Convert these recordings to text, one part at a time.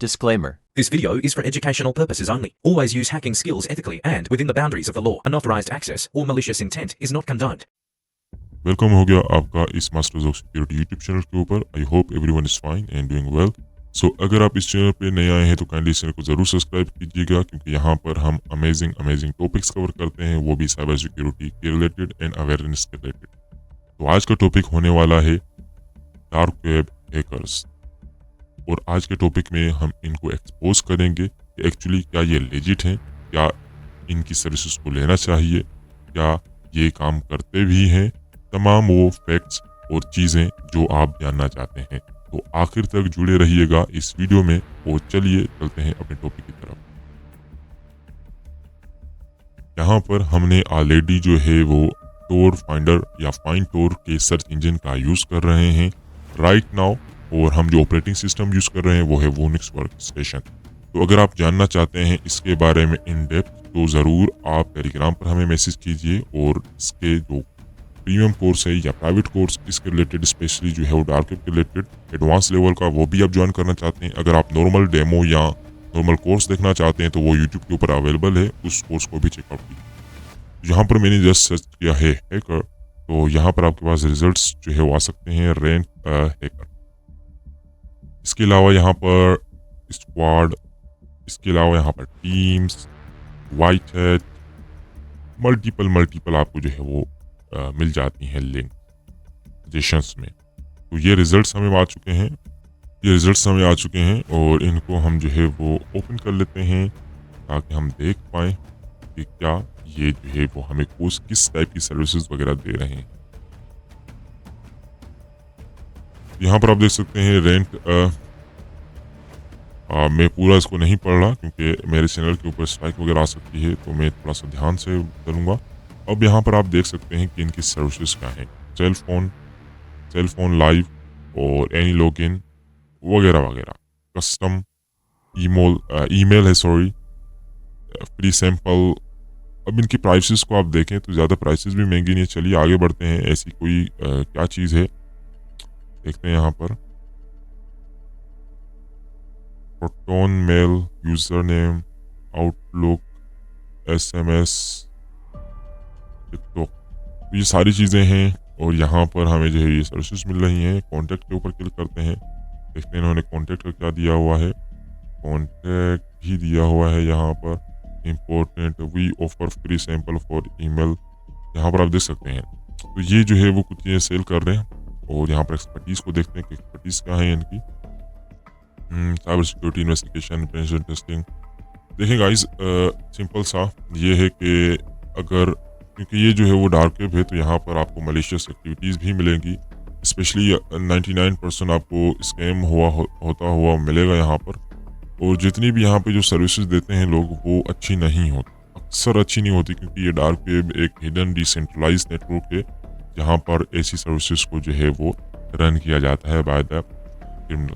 Disclaimer. This video is for educational purposes only. Always use hacking skills ethically and within the boundaries of the law. Unauthorized access or malicious intent is not condoned. Welcome हो गया आपका इस masters of security YouTube channel के ऊपर। I hope everyone is fine and doing well. So अगर आप इस channel पे नए आए हैं तो काइंडली इस चैनल को ज़रूर सब्सक्राइब कीजिएगा, क्योंकि यहाँ पर हम अमेजिंग टॉपिक्स कवर करते हैं, वो भी साइबर सिक्योरिटी के रिलेटेड एंड अवेयरनेस के रिलेटेड। तो आज का टॉपिक होने वाला है डार्क वेब हैकर्स, और आज के टॉपिक में हम इनको एक्सपोज करेंगे कि एक्चुअली क्या ये लेजिट हैं, क्या इनकी सर्विसेज को लेना चाहिए, क्या ये काम करते भी हैं, तमाम वो फैक्ट्स और चीज़ें जो आप जानना चाहते हैं। तो आखिर तक जुड़े रहिएगा इस वीडियो में, और चलिए चलते हैं अपने टॉपिक की तरफ। यहाँ पर हमने ऑलरेडी जो है वो टोर फाइंडर या फाइंड टोर के सर्च इंजन का यूज़ कर रहे हैं राइट नाउ, और हम जो ऑपरेटिंग सिस्टम यूज़ कर रहे हैं वो है वोनिक्स वर्कस्टेशन। तो अगर आप जानना चाहते हैं इसके बारे में इन डेप्थ, तो ज़रूर आप टेलीग्राम पर हमें मैसेज कीजिए, और इसके जो प्रीमियम कोर्स है या प्राइवेट कोर्स इसके रिलेटेड, स्पेशली जो है वो डार्क वेब के रिलेटेड एडवांस लेवल का, वो भी आप ज्वाइन करना चाहते हैं। अगर आप नॉर्मल डेमो या नॉर्मल कोर्स देखना चाहते हैं तो वो यूट्यूब के ऊपर अवेलेबल है, उस कोर्स को भी चेकआउट कीजिए। यहाँ पर मैंने जस्ट सर्च किया है हैकर, तो यहाँ पर आपके पास रिजल्ट्स जो है वो आ सकते हैं रैंक हैकर। इसके अलावा यहाँ पर स्क्वाड, इसके अलावा यहाँ पर टीम्स, वाइट हैट, मल्टीपल आपको जो है वो मिल जाती हैं लिंक सजेशंस में। तो ये रिजल्ट्स हमें आ चुके हैं, और इनको हम जो है वो ओपन कर लेते हैं ताकि हम देख पाएँ कि क्या ये जो है वो हमें किस टाइप की सर्विसेज वगैरह दे रहे हैं। यहाँ पर आप देख सकते हैं रैंक। मैं पूरा इसको नहीं पढ़ रहा क्योंकि मेरे चैनल के ऊपर स्ट्राइक वगैरह आ सकती है, तो मैं थोड़ा सा ध्यान से करूँगा। अब यहाँ पर आप देख सकते हैं कि इनकी सर्विसेज क्या हैं, सेल फोन लाइव और एनी लॉगिन वगैरह, कस्टम ईमेल है, फ्री सैंपल। अब इनकी प्राइसेस को आप देखें तो ज़्यादा प्राइसेस भी महंगी नहीं है। चलिए आगे बढ़ते हैं, ऐसी कोई क्या चीज़ है देखते हैं। यहाँ पर Proton mail, user name, Outlook, SMS, TikTok, तो ये सारी चीज़ें हैं, और यहाँ पर हमें जो है ये सर्विसेज मिल रही हैं। कॉन्टैक्ट के ऊपर क्लिक करते हैं, देखते हैं इन्होंने कॉन्टैक्ट का क्या दिया हुआ है। कॉन्टैक्ट ही दिया हुआ है यहाँ पर। Important, we offer free sample for email, यहाँ पर आप देख सकते हैं। तो ये जो है वो कुछ चीज़ें सेल कर रहे हैं, और यहाँ पर एक्सपर्टीज़ को देखते हैं कि एक्सपर्टीज़ क्या है इनकी। Cyber security investigation, penetration testing. देखें गाइस, सिंपल सा ये है कि अगर, क्योंकि ये जो है वो डार्क वेब है, तो यहाँ पर आपको मलिशियस एक्टिविटीज़ भी मिलेंगी। स्पेशली 99% आपको स्कैम होता हुआ मिलेगा यहाँ पर। और जितनी भी यहाँ पे जो सर्विसेज देते हैं लोग, वो अच्छी नहीं होती, अक्सर अच्छी नहीं होती, क्योंकि ये डार्क वेब एक हिडन डिसेंट्रलाइज नेटवर्क है, जहाँ पर ऐसी सर्विसेज को जो है वो रन किया जाता है बाय द क्रिमिनल।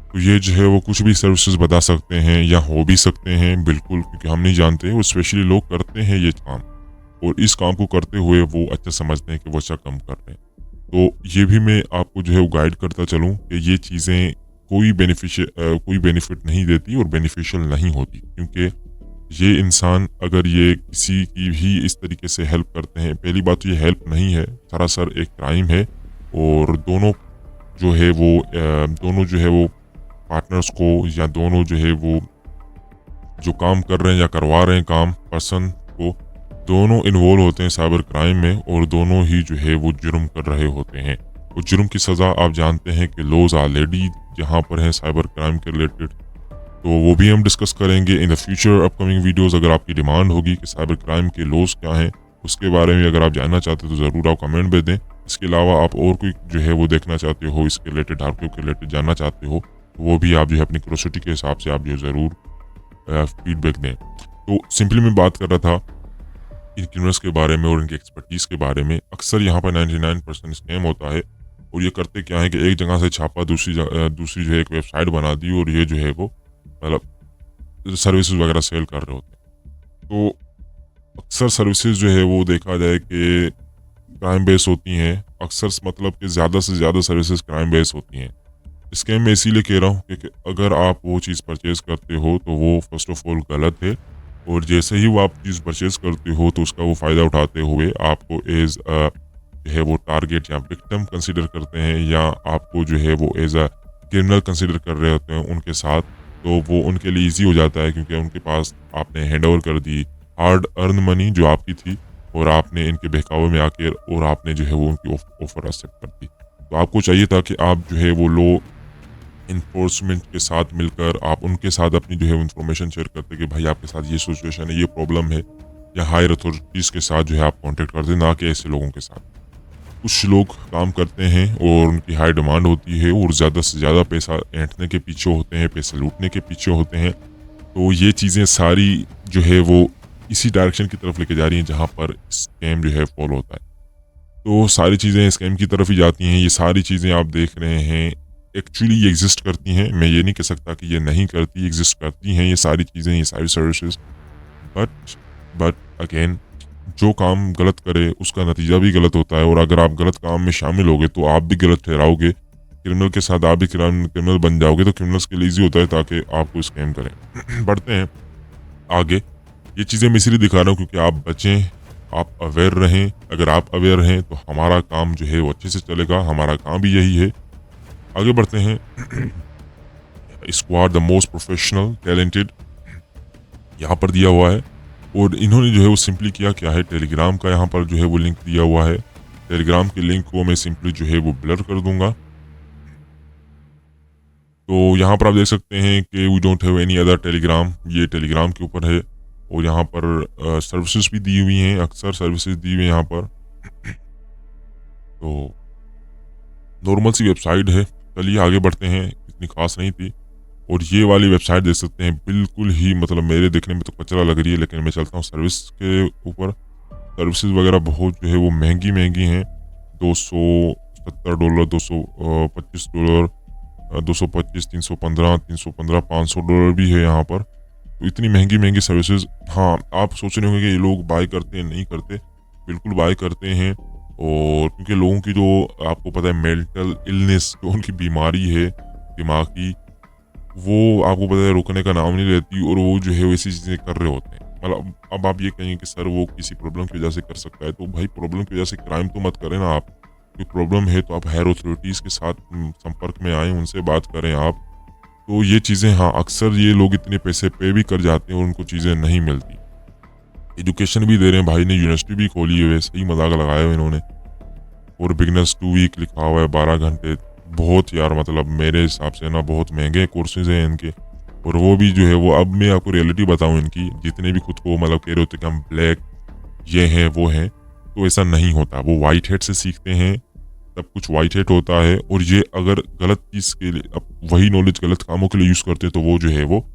तो ये जो है वो कुछ भी सर्विसेज बता सकते हैं या हो भी सकते हैं, बिल्कुल, क्योंकि हम नहीं जानते। वो स्पेशली लोग करते हैं ये काम, और इस काम को करते हुए वो अच्छा समझते हैं कि वो अच्छा काम कर रहे हैं। तो ये भी मैं आपको जो है वो गाइड करता चलूँ कि ये चीज़ें कोई बेनिफिट नहीं देती और बेनिफिशियल नहीं होती, क्योंकि ये इंसान अगर ये किसी की भी इस तरीके से हेल्प करते हैं, पहली बात तो ये हेल्प नहीं है, सरासर एक क्राइम है। और दोनों जो है वो पार्टनर्स को, या दोनों जो है वो जो काम कर रहे हैं या करवा रहे हैं काम पर्सन को, दोनों इन्वॉल्व होते हैं साइबर क्राइम में, और दोनों ही जो है वो जुर्म कर रहे होते हैं। तो जुर्म की सज़ा आप जानते हैं कि लॉज ऑलरेडी यहाँ पर हैं साइबर क्राइम के रिलेटेड, तो वो भी हम डिस्कस करेंगे in the future upcoming videos. अगर आपकी डिमांड होगी कि साइबर क्राइम के लॉज क्या हैं, उसके बारे में अगर आप जानना चाहते हैं तो ज़रूर आप कमेंट में दें। इसके अलावा आप और कोई जो है वो देखना चाहते हो, इसके रिलेटेड डार्क वेब के रिलेटेड जानना चाहते हो, तो वो भी आप जो है अपनी क्यूरियोसिटी के हिसाब से आप जो ज़रूर फीडबैक दें। तो सिंपली मैं बात कर रहा था इन क्रिमिनल्स के बारे में और इनकी एक्सपर्टीज़ के बारे में। अक्सर यहाँ पर 99% स्कैम होता है, और ये करते क्या है कि एक जगह से छापा, दूसरी जो है एक वेबसाइट बना दी, और ये जो है वो मतलब सर्विसेज वगैरह सेल कर रहे होते हैं। तो अक्सर सर्विसेज जो है वो देखा जाए कि क्राइम बेस होती हैं, अक्सर मतलब कि ज़्यादा से ज़्यादा सर्विसेज क्राइम बेस होती हैं। स्कैम मैं इसीलिए कह रहा हूँ क्योंकि अगर आप वो चीज़ परचेज़ करते हो तो वो फर्स्ट ऑफ ऑल गलत है, और जैसे ही वो आप चीज़ परचेज़ करते हो तो उसका वो फ़ायदा उठाते हुए आपको एज़ जो है वो टारगेट या विक्टिम कंसीडर करते हैं, या आपको जो है वो एज़ अ क्रिमिनल कंसीडर कर रहे होते हैं उनके साथ। तो वो उनके लिए ईज़ी हो जाता है क्योंकि उनके पास आपने हैंड ओवर कर दी हार्ड अर्न मनी जो आपकी थी, और आपने इनके बहकावे में आके और आपने जो है वो उनकी ऑफ़र एक्सेप्ट कर दी। तो आपको चाहिए था कि आप जो है वो लॉ इन्फोर्समेंट के साथ मिलकर आप उनके साथ अपनी जो है इन्फॉर्मेशन शेयर करते कि भाई आपके साथ ये सिचुएशन है, ये प्रॉब्लम है, या हायर अथॉरिटीज़ के साथ जो है आप कॉन्टेक्ट करते, ना कि ऐसे लोगों के साथ। कुछ लोग काम करते हैं और उनकी हाई डिमांड होती है और ज़्यादा से ज़्यादा पैसा ऐंठने के पीछे होते हैं, पैसे लूटने के पीछे होते हैं। तो ये चीज़ें सारी जो है वो इसी डायरेक्शन की तरफ लेके जा रही हैं जहाँ पर स्कैम जो है फॉलो होता है। तो सारी चीज़ें स्कैम की तरफ ही जाती हैं। ये सारी चीज़ें आप देख रहे हैं, एक्चुअली ये एग्जिस्ट करती हैं। मैं ये नहीं कह सकता कि ये नहीं करती, एग्जिस्ट करती हैं ये सारी चीज़ें, ये सारी सर्विसेज। बट बट अगेन, जो काम गलत करे उसका नतीजा भी गलत होता है, और अगर आप गलत काम में शामिल होगे तो आप भी गलत ठहराओगे। क्रिमिनल के साथ आप भी क्रिमिनल बन जाओगे, तो क्रिमिनल्स के लिए ईजी होता है ताकि आपको स्कैम करें। बढ़ते हैं आगे। ये चीज़ें मैं इसलिए दिखा रहा हूँ क्योंकि आप बचें, आप अवेयर रहें। अगर आप अवेयर हैं तो हमारा काम जो है वो अच्छे से चलेगा, हमारा काम भी यही है। आगे बढ़ते हैं। Squad the most professional talented यहाँ पर दिया हुआ है, और इन्होंने जो है वो सिंपली किया क्या है, टेलीग्राम का यहाँ पर जो है वो लिंक दिया हुआ है। टेलीग्राम के लिंक को मैं सिंपली जो है वो ब्लर कर दूंगा। तो यहाँ पर आप देख सकते हैं कि we don't have any other Telegram, ये टेलीग्राम के ऊपर है। और यहाँ पर सर्विसेज भी दी हुई हैं, अक्सर सर्विसेज दी हुई हैं यहाँ पर। तो नॉर्मल सी वेबसाइट है। चलिए आगे बढ़ते हैं, इतनी खास नहीं थी। और ये वाली वेबसाइट देख सकते हैं, बिल्कुल ही मतलब मेरे देखने में तो कचरा लग रही है, लेकिन मैं चलता हूँ सर्विस के ऊपर। सर्विसेज वगैरह बहुत जो है वो महंगी महंगी हैं। $270, $225, 225, 315, 315, $500 भी है यहाँ पर। तो इतनी महंगी महंगी सर्विसेज। हाँ, आप सोच रहे होंगे कि ये लोग बाय करते हैं, नहीं करते, बिल्कुल बाय करते हैं। और क्योंकि लोगों की जो आपको पता है मेंटल इलनेस, जो उनकी बीमारी है दिमागी, वो आपको पता है रुकने का नाम नहीं लेती, और वो जो है वैसी चीज़ें कर रहे होते हैं। मतलब अब आप ये कहेंगे कि सर वो किसी प्रॉब्लम की वजह से कर सकता है, तो भाई प्रॉब्लम की वजह से क्राइम तो मत करें ना। आप कोई प्रॉब्लम है तो आप हायर अथॉरिटीज़ के साथ संपर्क में आएँ, उनसे बात करें आप। तो ये चीज़ें, हाँ, अक्सर ये लोग इतने पैसे पे भी कर जाते हैं और उनको चीज़ें नहीं मिलती। एजुकेशन भी दे रहे हैं, भाई ने यूनिवर्सिटी भी खोली है, वैसे ही मजाक लगाया है इन्होंने। और बिगनर्स 2 वीक लिखा हुआ है, 12 घंटे। बहुत यार, मतलब मेरे हिसाब से ना बहुत महंगे कोर्सेज हैं इनके। और वो भी जो है वो, अब मैं आपको रियलिटी बताऊं इनकी, जितने भी खुद को मतलब कह रहे होते कि हम ब्लैक ये हैं वो हैं, तो ऐसा नहीं होता। वो वाइट हेड से सीखते हैं, सब कुछ वाइट हेड होता है। और ये अगर गलत चीज़ के लिए, अब वही नॉलेज गलत कामों के लिए यूज़ करते हैं, तो वो जो है वो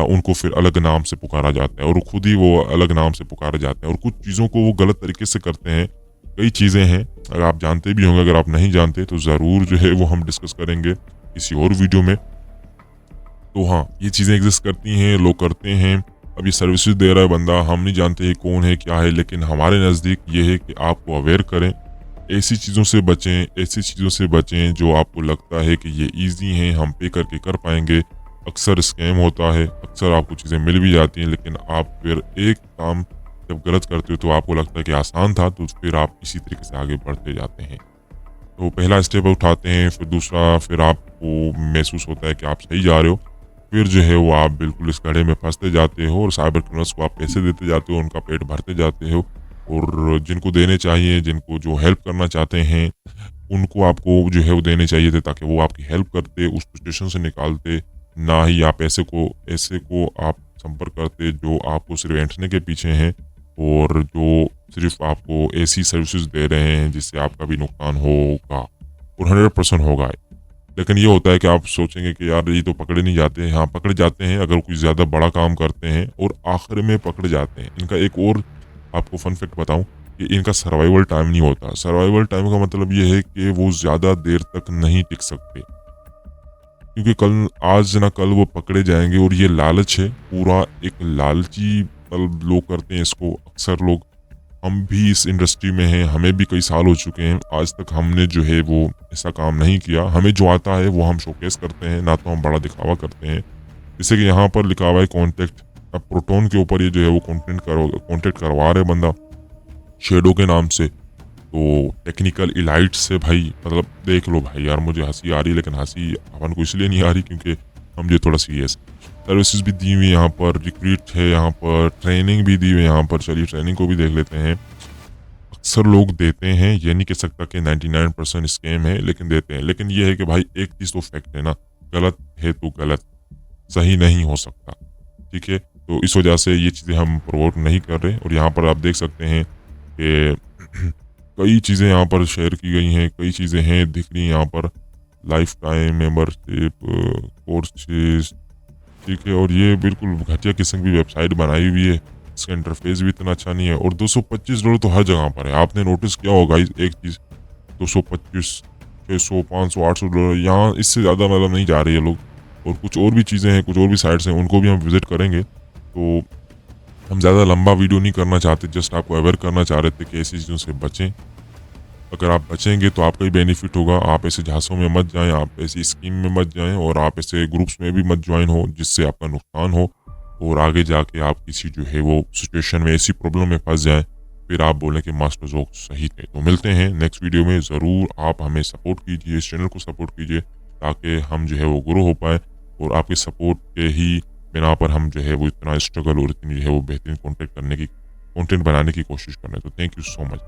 उनको फिर अलग नाम से पुकारा जाता है, और खुद ही वो अलग नाम से पुकारे जाते हैं। और कुछ चीज़ों को वो गलत तरीके से करते हैं। कई चीज़ें हैं, अगर आप जानते भी होंगे, अगर आप नहीं जानते तो ज़रूर जो है वो हम डिस्कस करेंगे किसी और वीडियो में। तो हाँ, ये चीज़ें एग्जिस्ट करती हैं, लोग करते हैं। अब ये सर्विसेज दे रहा है बंदा, हम नहीं जानते कौन है क्या है, लेकिन हमारे नज़दीक ये है कि आपको अवेयर करें, ऐसी चीज़ों से बचें, ऐसी चीज़ों से बचें जो आपको लगता है कि ये ईजी हैं, हम पे करके कर पाएंगे। अक्सर स्कैम होता है, अक्सर आपको चीज़ें मिल भी जाती हैं, लेकिन आप फिर एक काम जब गलत करते हो तो आपको लगता है कि आसान था, तो फिर आप इसी तरीके से आगे बढ़ते जाते हैं। तो पहला स्टेप उठाते हैं, फिर दूसरा, फिर आपको महसूस होता है कि आप सही जा रहे हो, फिर जो है वो आप बिल्कुल इस गड्ढे में फंसते जाते हो, और साइबर क्रिमिनल्स को आप पैसे देते जाते हो, उनका पेट भरते जाते हो। और जिनको देने चाहिए, जिनको जो हेल्प करना चाहते हैं, उनको आपको जो है वो देने चाहिए थे, ताकि वो आपकी हेल्प करते, उस सिचुएशन से निकालते। ना ही आप ऐसे को आप संपर्क करते जो आपको सिर्फ ऐंठने के पीछे हैं, और जो सिर्फ आपको ऐसी सर्विसेज दे रहे हैं जिससे आपका भी नुकसान होगा, और 100% होगा। लेकिन ये होता है कि आप सोचेंगे कि यार ये तो पकड़े नहीं जाते। हाँ, पकड़े जाते हैं अगर कोई ज़्यादा बड़ा काम करते हैं, और आखिर में पकड़े जाते हैं। इनका एक और आपको फन फैक्ट बताऊं कि इनका सर्वाइवल टाइम नहीं होता। सर्वाइवल टाइम का मतलब ये है कि वो ज़्यादा देर तक नहीं टिक सकते, क्योंकि कल आज ना कल वो पकड़े जाएंगे। और ये लालच है, पूरा एक लालची मतलब लोग करते हैं इसको। अक्सर लोग, हम भी इस इंडस्ट्री में हैं, हमें भी कई साल हो चुके हैं, आज तक हमने जो है वो ऐसा काम नहीं किया। हमें जो आता है वो हम शोकेस करते हैं, ना तो हम बड़ा दिखावा करते हैं। जैसे कि यहाँ पर लिखा हुआ है कॉन्टेक्ट, अब प्रोटोन के ऊपर ये जो है वो कॉन्टेक्ट करवा रहे बंदा शेडो के नाम से। तो टेक्निकल इलाइट से भाई, मतलब देख लो भाई यार, मुझे हंसी आ रही है, लेकिन हंसी अपन को इसलिए नहीं आ रही क्योंकि हम जो थोड़ा सीरियस। सर्विसेज भी दी हुई यहाँ पर, रिक्रूट है यहाँ पर, ट्रेनिंग भी दी हुई यहाँ पर। चलिए ट्रेनिंग को भी देख लेते हैं। अक्सर लोग देते हैं, ये नहीं कह सकता कि 99% स्कैम है, लेकिन देते हैं। लेकिन ये है कि भाई एक चीज़ तो फैक्ट है ना, गलत है तो गलत, सही नहीं हो सकता, ठीक है। तो इस वजह से ये चीज़ें हम प्रमोट नहीं कर रहे। और यहाँ पर आप देख सकते हैं कि कई चीज़ें यहाँ पर शेयर की गई हैं, कई चीज़ें हैं दिख रही हैं यहाँ पर, लाइफ टाइम मेंबरशिप कोर्सेज, ठीक है। और ये बिल्कुल घटिया किस्म की वेबसाइट बनाई हुई है, इसका इंटरफेस भी इतना अच्छा नहीं है। और $225 तो हर जगह पर है। आपने नोटिस किया होगा एक चीज़, 225, 600, 500, $800, यहाँ इससे ज़्यादा मतलब नहीं जा रही है लोग। और कुछ और भी चीज़ें हैं, कुछ और भी साइट्स हैं, उनको भी हम विजिट करेंगे। तो हम ज़्यादा लंबा वीडियो नहीं करना चाहते, जस्ट आपको अवेयर करना चाह रहे थे कि ऐसी चीज़ों से बचें। अगर आप बचेंगे तो आपका ही बेनिफिट होगा। आप ऐसे झांसों में मत जाएं, आप ऐसी स्कीम में मत जाएं, और आप ऐसे ग्रुप्स में भी मत ज्वाइन हो जिससे आपका नुकसान हो और आगे जाके आप किसी जो है वो सिचुएशन में, ऐसी प्रॉब्लम में फंस जाएं, फिर आप बोलें कि मास्टर जोक सही थे। तो मिलते हैं नेक्स्ट वीडियो में। ज़रूर आप हमें सपोर्ट कीजिए, इस चैनल को सपोर्ट कीजिए, ताकि हम जो है वो ग्रो हो पाए। और आपके सपोर्ट के ही बिना पर हम जो है वो इतना स्ट्रगल और इतनी जो है वो बेहतरीन कंटेंट बनाने की कोशिश कर रहे हैं। तो थैंक यू सो मच।